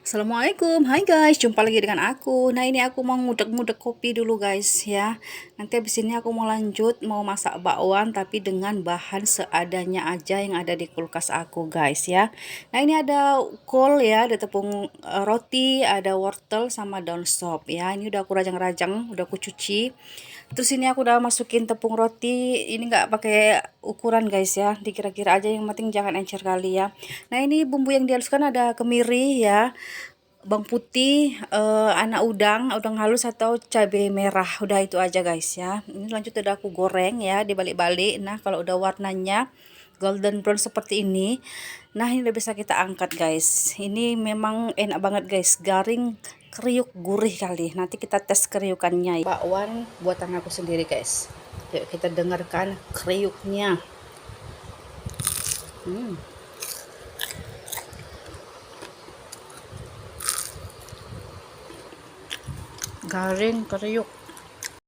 Assalamualaikum, hai guys, jumpa lagi dengan aku. Nah ini aku mau ngudek-ngudek kopi dulu guys ya. Nanti abis ini aku mau lanjut, mau masak bakwan tapi dengan bahan seadanya aja yang ada di kulkas aku guys ya. Nah ini ada kol ya, ada tepung roti, ada wortel sama daun sop ya. Ini udah aku rajang-rajang, udah aku cuci. Terus ini aku udah masukin tepung roti, ini nggak pakai ukuran guys ya, dikira-kira aja, yang penting jangan encer kali ya. Nah ini bumbu yang dihaluskan ada kemiri ya, bawang putih, anak udang, udang halus atau cabai merah. Udah itu aja guys ya. Ini lanjut udah aku goreng ya, dibalik-balik. Nah kalau udah warnanya golden brown seperti ini, nah ini udah bisa kita angkat guys. Ini memang enak banget guys, garing, kriuk, gurih kali. Nanti kita tes kriukannya. Bakwan buatan aku sendiri guys. Yuk kita dengarkan kriuknya. Garing, kriuk.